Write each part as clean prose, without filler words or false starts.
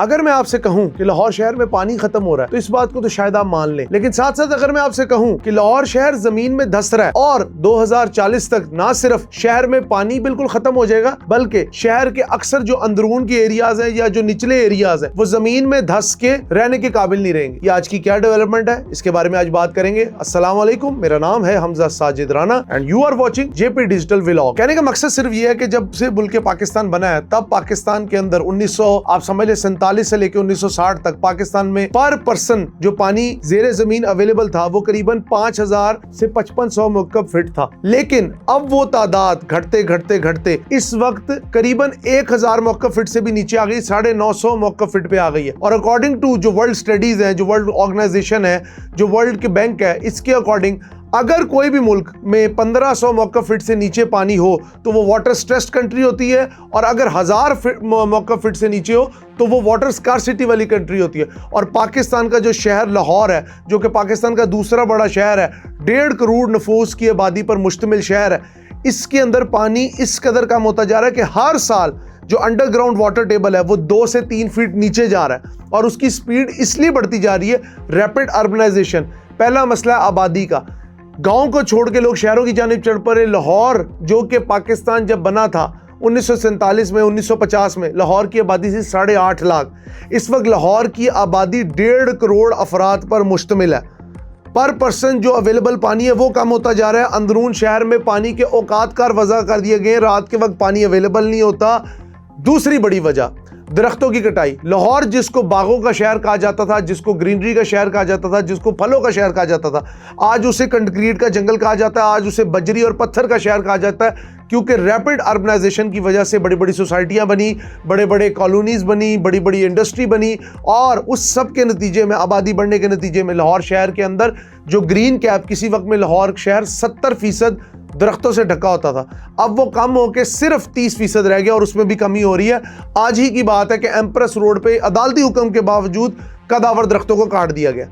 अगर मैं आपसे कहूं कि लाहौर शहर में पानी खत्म हो रहा है तो इस बात को तो शायद आप मान लें, लेकिन साथ साथ अगर मैं आपसे कहूं कि लाहौर शहर जमीन में धंस रहा है और 2040 तक ना सिर्फ शहर में पानी बिल्कुल खत्म हो जाएगा बल्कि शहर के अक्सर जो अंदरून के एरियाज हैं या जो निचले एरियाज हैं वो जमीन में धंस के रहने के काबिल नहीं रहेंगे। ये आज की क्या डेवलपमेंट है, इसके बारे में आज बात करेंगे। अस्सलाम वालेकुम, मेरा नाम है Hamza Sajid Rana and you are watching JP digital vlog. कहने का मकसद सिर्फ ये है कि जब से मुल्क पाकिस्तान बना है तब पाकिस्तान के अंदर 1900 आप समझ ले 47 से लेकर 1960 तक पाकिस्तान में पर पर्सन जो पानी जेरे जमीन अवेलेबल था वो करीबन 5000 से 5500 मुक्कब फीट था, लेकिन अब वो तादाद घटते घटते घटते इस वक्त करीबन 1000 मुक्कब फीट से भी नीचे आ गई, 950 मुक्कब फीट पे आ गई है। और अकॉर्डिंग टू जो वर्ल्ड स्टडीज है, जो वर्ल्ड ऑर्गेनाइजेशन है, जो वर्ल्ड के बैंक है, इसके अकॉर्डिंग अगर कोई भी मुल्क में 1500 मुक्कब फीट से नीचे पानी हो तो वो वाटर स्ट्रेस्ड कंट्री होती है, और अगर 1000 मुक्कब फीट से नीचे हो तो वो वाटर स्कार्सिटी वाली कंट्री होती है। और पाकिस्तान का जो शहर लाहौर है, जो कि पाकिस्तान का दूसरा बड़ा शहर है, 1.5 करोड़ नफूस की आबादी पर मुश्तमिल शहर है, इसके अंदर पानी इस कदर कम होता जा रहा है कि हर साल जो अंडरग्राउंड वाटर टेबल है वो 2 से 3 फीट नीचे जा रहा है। और उसकी स्पीड इसलिए बढ़ती जा रही है, रैपिड अर्बनाइजेशन। पहला मसला है आबादी का, गांव को छोड़ के लोग शहरों की जानिब चढ़ पड़े। लाहौर जो कि पाकिस्तान जब बना था 1947 में, 1950 में, लाहौर की आबादी थी 8.5 लाख। इस वक्त लाहौर की आबादी 1.5 करोड़ अफराद पर मुश्तमिल है। पर पर्सन जो अवेलेबल पानी है वो कम होता जा रहा है। अंदरून शहर में पानी के औकात कार वजह कर दिए गए, रात के वक्त पानी अवेलेबल नहीं होता। दूसरी बड़ी वजह दरख्तों की कटाई। लाहौर जिसको बागों का शहर कहा जाता था, जिसको ग्रीनरी का शहर कहा जाता था, जिसको फलों का शहर कहा जाता था, आज उसे कंक्रीट का जंगल कहा जाता है, आज उसे बजरी और पत्थर का शहर कहा जाता है, क्योंकि रैपिड अर्बनाइजेशन की वजह से बड़ी बड़ी सोसाइटियां बनी, बड़े बड़े कॉलोनीज बनी, बड़ी बड़ी इंडस्ट्री बनी, और उस सब के नतीजे में, आबादी बढ़ने के नतीजे में लाहौर शहर के अंदर जो ग्रीन कैप, किसी वक्त में लाहौर शहर 70% दरख्तों से ढका होता था, अब वो कम होकर सिर्फ 30% रह गया, और उसमें भी कमी हो रही है। आज ही की बात है कि एम्प्रेस रोड पे अदालती हुक्म के बावजूद कदावर दरख्तों को काट दिया गया।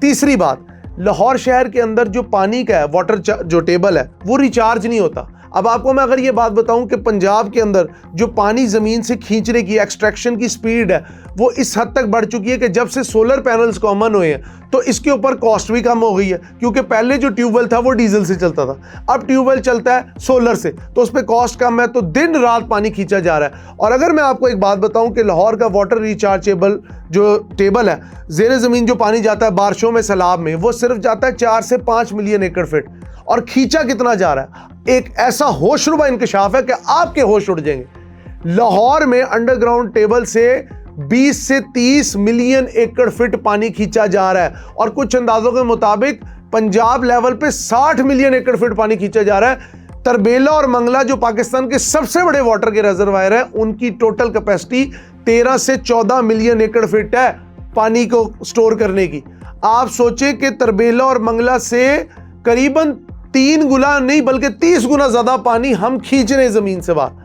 तीसरी बात, लाहौर शहर के अंदर जो पानी का है वाटर जो टेबल है वो रिचार्ज नहीं होता। अब आपको मैं अगर ये बात बताऊं कि पंजाब के अंदर जो पानी ज़मीन से खींचने की, एक्सट्रैक्शन की स्पीड है वो इस हद तक बढ़ चुकी है कि जब से सोलर पैनल्स कॉमन हुए हैं तो इसके ऊपर कॉस्ट भी कम हो गई है, क्योंकि पहले जो ट्यूबवेल था वो डीजल से चलता था, अब ट्यूबवेल चलता है सोलर से, तो उस पर कॉस्ट कम है, तो दिन रात पानी खींचा जा रहा है। और अगर मैं आपको एक बात बताऊं कि लाहौर का वाटर रिचार्जेबल जो टेबल है, जेर ज़मीन जो पानी जाता है बारिशों में, सैलाब में, वो सिर्फ जाता है 4 से 5 मिलियन एकड़ फीट, और खींचा कितना जा रहा है। एक ऐसा होशरुबा इंकशाफ है कि आपके होश उड़ जाएंगे। लाहौर में अंडरग्राउंड टेबल से 20 से 30 मिलियन एकड़ फीट पानी खींचा जा रहा है, और कुछ अंदाजों के मुताबिक पंजाब लेवल पे 60 मिलियन एकड़ फीट पानी खींचा जा रहा है। तरबेला और मंगला जो पाकिस्तान के सबसे बड़े वाटर के रिजर्वायर है, उनकी टोटल कैपेसिटी 13 से 14 मिलियन एकड़ फीट है पानी को स्टोर करने की। आप सोचें कि तरबेला और मंगला से करीबन 3 गुना नहीं बल्कि 30 गुना ज्यादा पानी हम खींच रहे हैं जमीन से बाहर।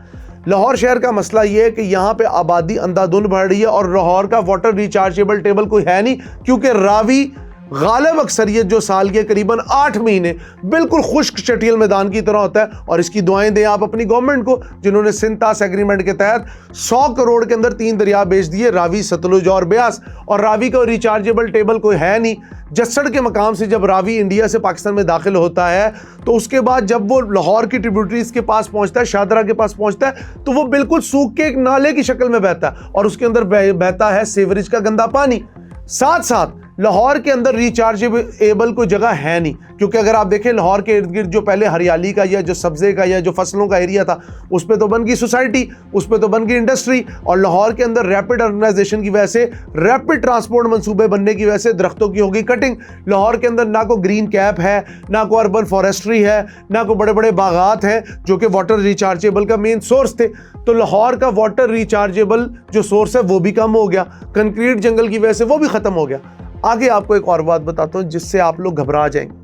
लाहौर शहर का मसला यह है कि यहाँ पे आबादी अंधाधुंध बढ़ रही है, और लाहौर का वाटर रिचार्जेबल टेबल कोई है नहीं, क्योंकि रावी गालिब अक्सरियत जो साल के करीबन 8 महीने बिल्कुल खुश्क चटियल मैदान की तरह होता है। और इसकी दुआएं दें आप अपनी गवर्नमेंट को, जिन्होंने सिंतास एग्रीमेंट के तहत 100 करोड़ के अंदर 3 दरिया बेच दिए, रावी, सतलुज और ब्यास, और रावी का रिचार्जेबल टेबल कोई है नहीं। जस्सड़ के मकाम से जब रावी इंडिया से पाकिस्तान में दाखिल होता है तो उसके बाद जब वो लाहौर की ट्रिब्यूटरीज के पास पहुंचता है, शाहदरा के पास पहुंचता है, तो वो बिल्कुल सूख के एक नाले की शक्ल में बहता है, और उसके अंदर बहता है सीवरेज का गंदा पानी। साथ साथ लाहौर के अंदर रिचार्जेबल कोई जगह है नहीं, क्योंकि अगर आप देखें लाहौर के इर्द गिर्द जो पहले हरियाली का या जो सब्जे का या जो फसलों का एरिया था, उस पर तो बन गई सोसाइटी, उस पर तो बन गई इंडस्ट्री, और लाहौर के अंदर रैपिड अर्बनाइजेशन की वजह से, रैपिड ट्रांसपोर्ट मंसूबे बनने की वजह से दरख्तों की होगी कटिंग। लाहौर के अंदर ना को ग्रीन कैप है, ना को अर्बन फॉरेस्ट्री है, ना को बड़े बड़े बागात हैं जो कि वाटर रिचार्जेबल का मेन सोर्स थे। तो लाहौर का वाटर रिचार्जेबल जो सोर्स है वो भी कम हो गया, कंक्रीट जंगल की वजह से वो भी खत्म हो गया। आगे आपको एक और बात बताता हूं जिससे आप लोग घबरा जाएंगे।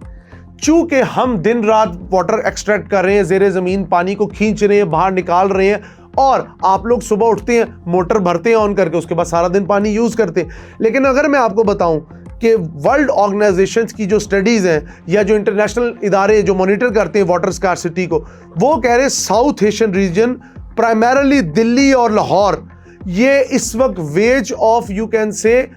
चूंकि हम दिन रात वाटर एक्सट्रैक्ट कर रहे हैं, जेरे जमीन पानी को खींच रहे हैं, बाहर निकाल रहे हैं, और आप लोग सुबह उठते हैं, मोटर भरते हैं ऑन करके, उसके बाद सारा दिन पानी यूज करते हैं। लेकिन अगर मैं आपको बताऊं कि वर्ल्ड ऑर्गेनाइजेशंस की जो स्टडीज हैं या जो इंटरनेशनल इदारे जो मॉनिटर करते हैं वाटर स्कार्सिटी को, वो कह रहे हैं south Asian region, primarily Delhi और लाहौर, ये इस वक्त ways of you can say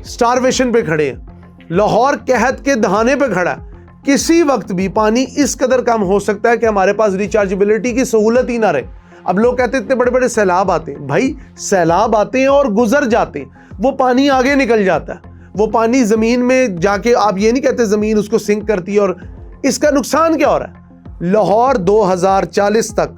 starvation पे खड़े हैं। लाहौर कहत के दहाने पे खड़ा है। किसी वक्त भी पानी इस कदर कम हो सकता है कि हमारे पास रिचार्जेबिलिटी की सहूलत ही ना रहे। अब लोग कहते हैं इतने बड़े बड़े सैलाब आते हैं, भाई सैलाब आते हैं और गुजर जाते हैं, वो पानी आगे निकल जाता है, वो पानी जमीन में जाके, आप ये नहीं कहते जमीन उसको सिंक करती है, और इसका नुकसान क्या हो रहा है? लाहौर 2040 तक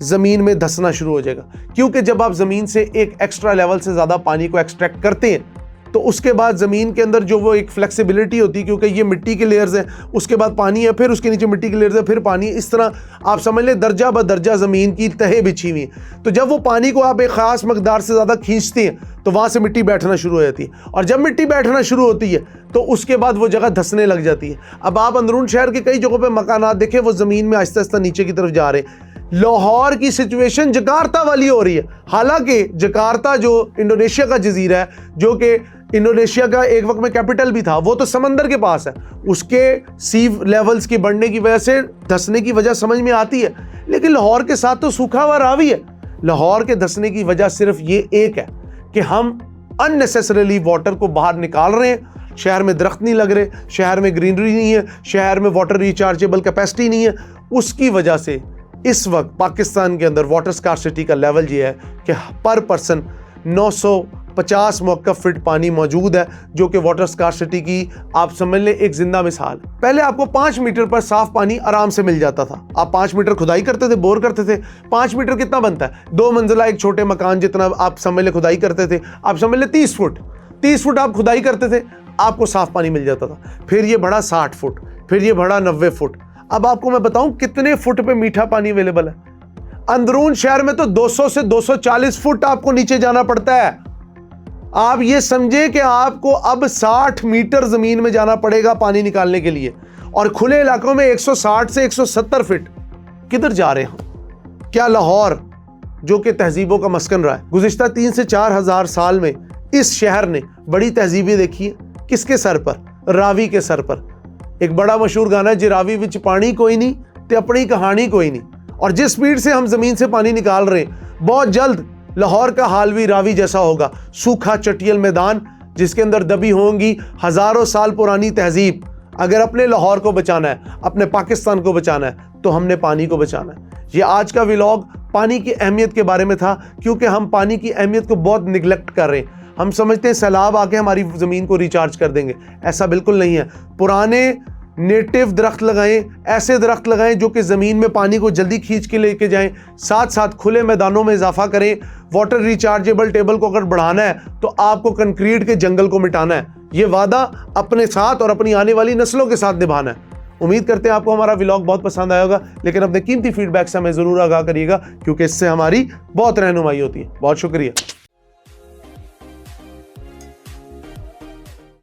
जमीन में धंसना शुरू हो जाएगा, क्योंकि जब आप जमीन से एक एक्स्ट्रा लेवल से ज्यादा पानी को एक्सट्रैक्ट करते हैं तो उसके बाद ज़मीन के अंदर जो वो एक फ्लेक्सिबिलिटी होती है, क्योंकि ये मिट्टी के लेयर्स हैं, उसके बाद पानी है, फिर उसके नीचे मिट्टी के लेयर्स है, फिर पानी, इस तरह आप समझ लें दर्जा ब दर्जा ज़मीन की तहें बिछी हुई हैं। तो जब वो पानी को आप एक ख़ास मकदार से ज़्यादा खींचते हैं तो वहाँ से मिट्टी बैठना शुरू हो जाती है, और जब मिट्टी बैठना शुरू होती है तो उसके बाद वो जगह धंसने लग जाती है। अब आप अंदरून शहर के कई जगहों पर मकानात देखें, वो ज़मीन में आहिस्ता आहिस्ता नीचे की तरफ जा रहे हैं। लाहौर की सिचुएशन जकार्ता वाली हो रही है। हालांकि जकार्ता जो इंडोनेशिया का जजीरा है, जो कि इंडोनेशिया का एक वक्त में कैपिटल भी था, वो तो समंदर के पास है, उसके सी लेवल्स की बढ़ने की वजह से धंसने की वजह समझ में आती है। लेकिन लाहौर के साथ तो सूखा हुआ रावी है। लाहौर के धंसने की वजह सिर्फ ये एक है कि हम अननेसेसरीली वाटर को बाहर निकाल रहे हैं। शहर में दरख्त नहीं लग रहे, शहर में ग्रीनरी नहीं है, शहर में वाटर रिचार्जेबल कैपेसिटी नहीं है। उसकी वजह से इस वक्त पाकिस्तान के अंदर वाटर स्कार्सिटी का लेवल ये है कि पर पर्सन 950 मौक़िफ़ फिट पानी मौजूद है, जो कि वाटर स्कार्सिटी की आप समझ लें एक जिंदा मिसाल। पहले आपको 5 मीटर पर साफ पानी आराम से मिल जाता था। आप 5 मीटर खुदाई करते थे, बोर करते थे। 5 मीटर कितना बनता है? 2 मंजिला एक छोटे मकान जितना आप समझ लें खुदाई करते थे। आप समझ लें 30 फुट आप खुदाई करते थे, आपको साफ पानी मिल जाता था। फिर ये बढ़ा 60 फुट, फिर ये बढ़ा 90 फुट। अब आपको मैं बताऊं कितने फुट पे मीठा पानी अवेलेबल है। अंदरून शहर में तो 200 से 240 फुट आपको नीचे जाना पड़ता है। आप ये समझे कि आपको अब 60 मीटर जमीन में जाना पड़ेगा पानी निकालने के लिए, और खुले इलाकों में 160 से 170 फीट। किधर जा रहे हैं? क्या लाहौर जो कि तहजीबों का मस्कन रहा है, गुज़िश्ता 3 से 4 हज़ार साल में इस शहर ने बड़ी तहजीबें देखी है। किसके सर पर? रावी के सर पर। एक बड़ा मशहूर गाना है, जिरावी विच पानी कोई नहीं ते अपनी कहानी कोई नहीं। और जिस स्पीड से हम जमीन से पानी निकाल रहे हैं, बहुत जल्द लाहौर का हाल भी रावी जैसा होगा। सूखा चटियल मैदान जिसके अंदर दबी होंगी हजारों साल पुरानी तहजीब। अगर अपने लाहौर को बचाना है, अपने पाकिस्तान को बचाना है, तो हमने पानी को बचाना है। ये आज का व्लॉग पानी की अहमियत के बारे में था, क्योंकि हम पानी की अहमियत को बहुत निगलेक्ट कर रहे हैं। हम समझते हैं सैलाब आके हमारी ज़मीन को रिचार्ज कर देंगे, ऐसा बिल्कुल नहीं है। पुराने नेटिव दरख्त लगाएं, ऐसे दरख्त लगाएं जो कि ज़मीन में पानी को जल्दी खींच के लेके जाएं। साथ साथ खुले मैदानों में इजाफा करें। वाटर रिचार्जेबल टेबल को अगर बढ़ाना है तो आपको कंक्रीट के जंगल को मिटाना है। ये वादा अपने साथ और अपनी आने वाली नस्लों के साथ निभाना है। उम्मीद करते हैं आपको हमारा व्लॉग बहुत पसंद आया होगा, लेकिन अपने कीमती फीडबैक से हमें ज़रूर आगाह करिएगा, क्योंकि इससे हमारी बहुत रहनुमाई होती है। बहुत शुक्रिया।